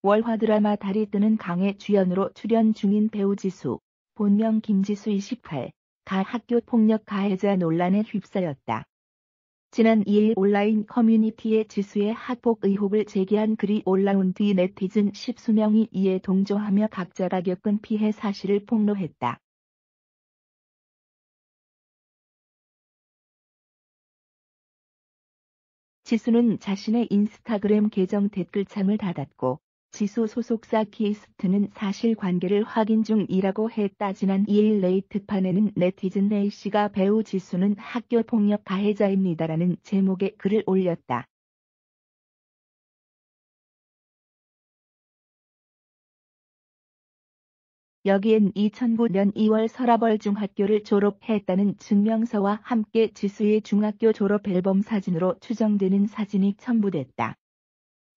월화 드라마 달이 뜨는 강의 주연으로 출연 중인 배우 지수, 본명 김지수 28, 가 학교 폭력 가해자 논란에 휩싸였다. 지난 2일 온라인 커뮤니티에 지수의 학폭 의혹을 제기한 글이 올라온 뒤 네티즌 십수명이 이에 동조하며 각자가 겪은 피해 사실을 폭로했다. 지수는 자신의 인스타그램 계정 댓글창을 닫았고, 지수 소속사 키스트는 사실관계를 확인 중이라고 했다. 지난 2일 레이트판에는 네티즌 A씨가 배우 지수는 학교폭력 가해자입니다라는 제목의 글을 올렸다. 여기엔 2009년 2월 서라벌 중학교를 졸업했다는 증명서와 함께 지수의 중학교 졸업 앨범 사진으로 추정되는 사진이 첨부됐다.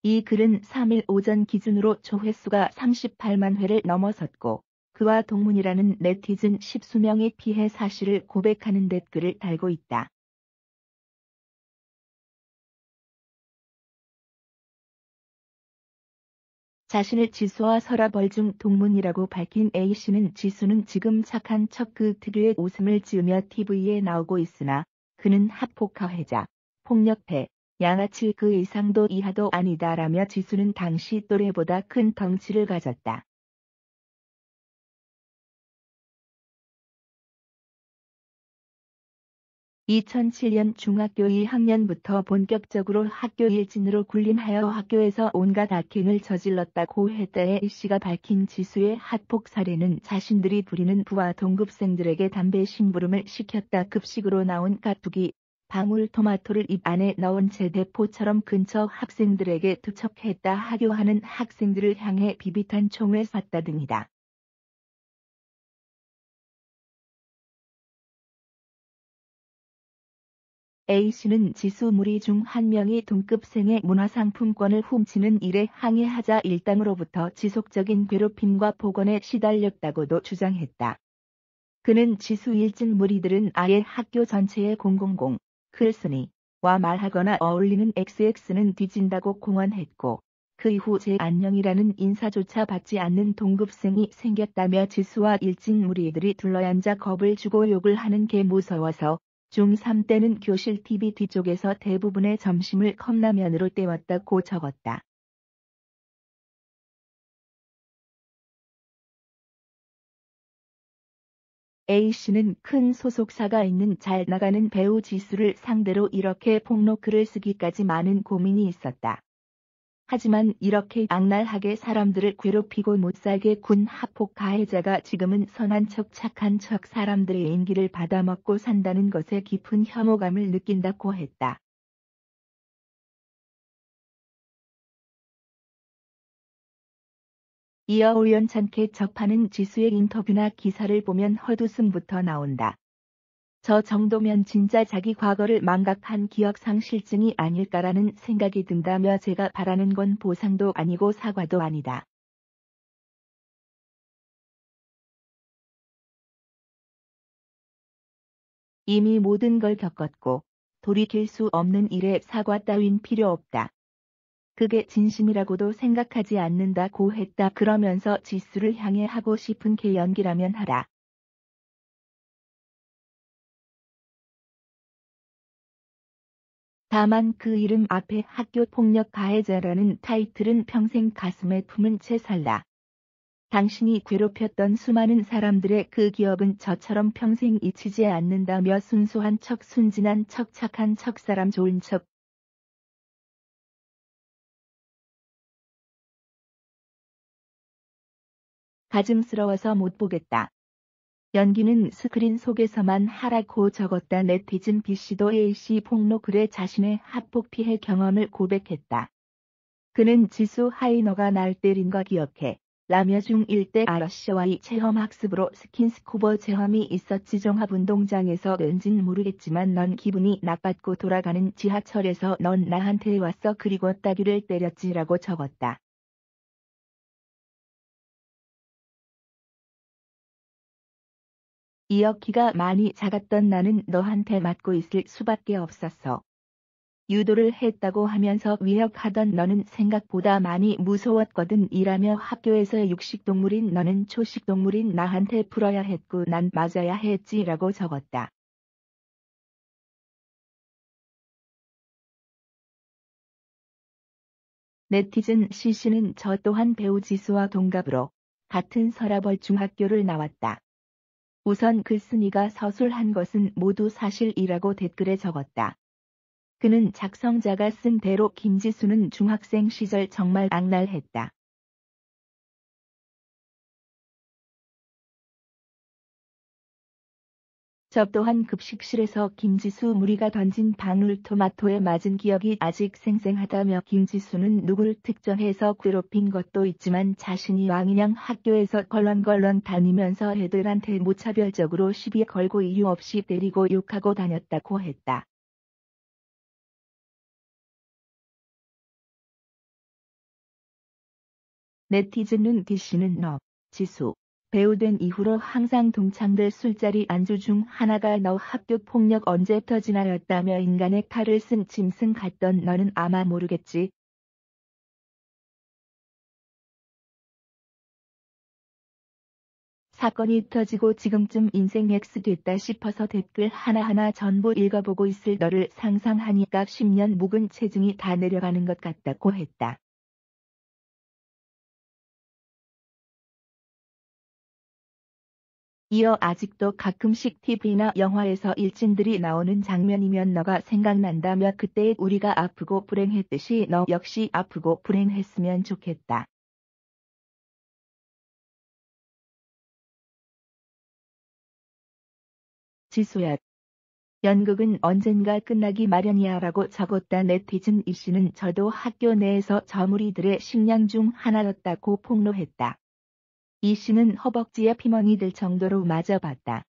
이 글은 3일 오전 기준으로 조회수가 38만 회를 넘어섰고, 그와 동문이라는 네티즌 십수명의 피해 사실을 고백하는 댓글을 달고 있다. 자신을 지수와 서라벌 중 동문이라고 밝힌 A씨는 지수는 지금 착한 척 그 특유의 웃음을 지으며 TV에 나오고 있으나 그는 학폭 가해자, 폭력배, 양아치 그 이상도 이하도 아니다라며 지수는 당시 또래보다 큰 덩치를 가졌다. 2007년 중학교 2학년부터 본격적으로 학교 일진으로 군림하여 학교에서 온갖 악행을 저질렀다고 했다. A씨가 밝힌 지수의 학폭 사례는 자신들이 부리는 부와 동급생들에게 담배 심부름을 시켰다. 급식으로 나온 가뚜기, 방울토마토를 입 안에 넣은 제대포처럼 근처 학생들에게 투척했다. 하교하는 학생들을 향해 비비탄 총을 쐈다 등이다. A씨는 지수 무리 중 한 명이 동급생의 문화상품권을 훔치는 일에 항의하자 일당으로부터 지속적인 괴롭힘과 폭언에 시달렸다고도 주장했다. 그는 지수 일진 무리들은 아예 학교 전체에 000, 글쓴이와 말하거나 어울리는 XX는 뒤진다고 공언했고, 그 이후 제 안녕이라는 인사조차 받지 않는 동급생이 생겼다며 지수와 일진 무리들이 둘러앉아 겁을 주고 욕을 하는 게 무서워서 중3 때는 교실 TV 뒤쪽에서 대부분의 점심을 컵라면으로 때웠다고 적었다. A씨는 큰 소속사가 있는 잘 나가는 배우 지수를 상대로 이렇게 폭로글을 쓰기까지 많은 고민이 있었다. 하지만 이렇게 악랄하게 사람들을 괴롭히고 못살게 군 학폭 가해자가 지금은 선한 척 착한 척 사람들의 인기를 받아먹고 산다는 것에 깊은 혐오감을 느낀다고 했다. 이어 우연찮게 접하는 지수의 인터뷰나 기사를 보면 헛웃음부터 나온다. 저 정도면 진짜 자기 과거를 망각한 기억상실증이 아닐까라는 생각이 든다며 제가 바라는 건 보상도 아니고 사과도 아니다. 이미 모든 걸 겪었고 돌이킬 수 없는 일에 사과 따윈 필요 없다. 그게 진심이라고도 생각하지 않는다고 했다. 그러면서 지수를 향해 하고 싶은 게 연기라면 하라. 다만 그 이름 앞에 학교 폭력 가해자라는 타이틀은 평생 가슴에 품은 채 살라. 당신이 괴롭혔던 수많은 사람들의 그 기억은 저처럼 평생 잊히지 않는다며 순수한 척 순진한 척 착한 척 사람 좋은 척 가증스러워서 못 보겠다. 연기는 스크린 속에서만 하라고 적었다. 네티즌 B씨도 A씨 폭로글에 자신의 학폭 피해 경험을 고백했다. 그는 지수 하이 너가 날 때린 거 기억해. 라며 중1 때 아러시와의 체험학습으로 스킨스쿠버 체험이 있었지. 종합운동장에서 왠진 모르겠지만 넌 기분이 나빴고 돌아가는 지하철에서 넌 나한테 왔어. 그리고 따귀를 때렸지라고 적었다. 이어 키가 많이 작았던 나는 너한테 맞고 있을 수밖에 없었어. 유도를 했다고 하면서 위협하던 너는 생각보다 많이 무서웠거든 이라며 학교에서 육식동물인 너는 초식동물인 나한테 풀어야 했고 난 맞아야 했지라고 적었다. 네티즌 C씨는 저 또한 배우 지수와 동갑으로 같은 서라벌 중학교를 나왔다. 우선 글쓴이가 서술한 것은 모두 사실이라고 댓글에 적었다. 그는 작성자가 쓴 대로 김지수는 중학생 시절 정말 악랄했다. 저 또한 급식실에서 김지수 무리가 던진 방울토마토에 맞은 기억이 아직 생생하다며 김지수는 누굴 특정해서 괴롭힌 것도 있지만 자신이 왕인양 학교에서 걸렁걸렁 다니면서 애들한테 무차별적으로 시비 걸고 이유 없이 때리고 욕하고 다녔다고 했다. 네티즌은 D씨는 너, 지수, 배우 된 이후로 항상 동창들 술자리 안주 중 하나가 너 학교 폭력 언제부터 지나였다며 인간의 칼을 쓴 짐승 같던 너는 아마 모르겠지. 사건이 터지고 지금쯤 인생 X 됐다 싶어서 댓글 하나하나 전부 읽어보고 있을 너를 상상하니까 10년 묵은 체중이 다 내려가는 것 같다고 했다. 이어 아직도 가끔씩 TV나 영화에서 일진들이 나오는 장면이면 너가 생각난다며 그때의 우리가 아프고 불행했듯이 너 역시 아프고 불행했으면 좋겠다. 지수야. 연극은 언젠가 끝나기 마련이야 라고 적었다. 네티즌 E씨는 저도 학교 내에서 저 무리들의 식량 중 하나였다고 폭로했다. E씨는 허벅지에 피멍이 들 정도로 맞아봤다.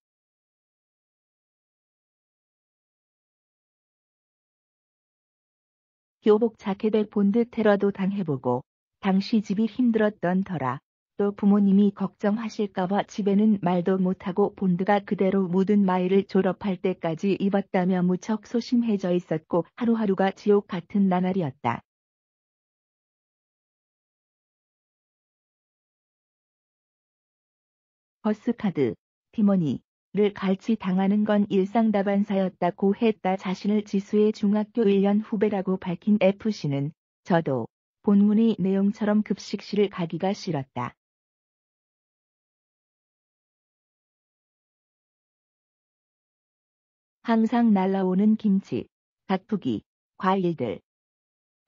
교복 자켓에 본드 테러도 당해보고 당시 집이 힘들었던 터라 또 부모님이 걱정하실까봐 집에는 말도 못하고 본드가 그대로 묻은 마이를 졸업할 때까지 입었다며 무척 소심해져 있었고 하루하루가 지옥 같은 나날이었다. 버스카드, 티머니를 갈취 당하는 건 일상다반사였다고 했다. 자신을 지수의 중학교 1년 후배라고 밝힌 FC는 저도 본문의 내용처럼 급식실을 가기가 싫었다. 항상 날라오는 김치, 닭고기, 과일들.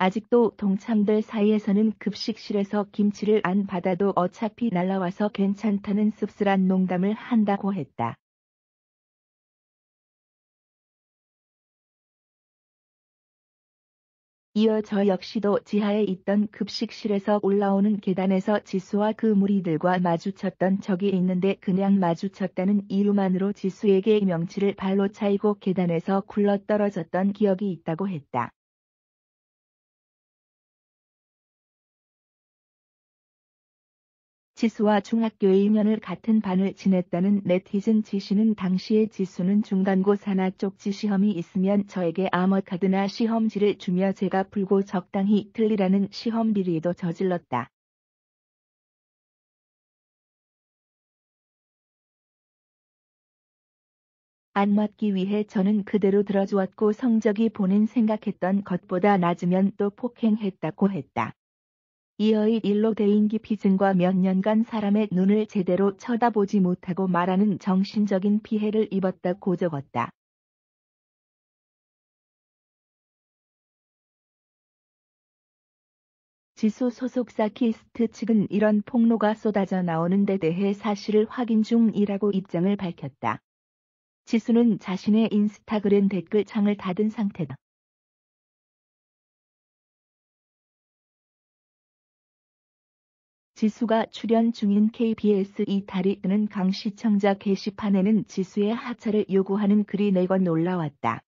아직도 동창들 사이에서는 급식실에서 김치를 안 받아도 어차피 날라와서 괜찮다는 씁쓸한 농담을 한다고 했다. 이어 저 역시도 지하에 있던 급식실에서 올라오는 계단에서 지수와 그 무리들과 마주쳤던 적이 있는데 그냥 마주쳤다는 이유만으로 지수에게 명치를 발로 차이고 계단에서 굴러떨어졌던 기억이 있다고 했다. 지수와 중학교 1년을 같은 반을 지냈다는 네티즌 지씨는 당시에 지수는 중간고사나 쪽지 시험이 있으면 저에게 암호카드나 시험지를 주며 제가 풀고 적당히 틀리라는 시험 비리도 저질렀다. 안 맞기 위해 저는 그대로 들어주었고 성적이 본인 생각했던 것보다 낮으면 또 폭행했다고 했다. 이어의 일로 대인기피증과 몇 년간 사람의 눈을 제대로 쳐다보지 못하고 말하는 정신적인 피해를 입었다고 적었다. 지수 소속사 키스트 측은 이런 폭로가 쏟아져 나오는 데 대해 사실을 확인 중이라고 입장을 밝혔다. 지수는 자신의 인스타그램 댓글창을 닫은 상태다. 지수가 출연 중인 KBS 이탈이 뜨는 강 시청자 게시판에는 지수의 하차를 요구하는 글이 4건 올라왔다.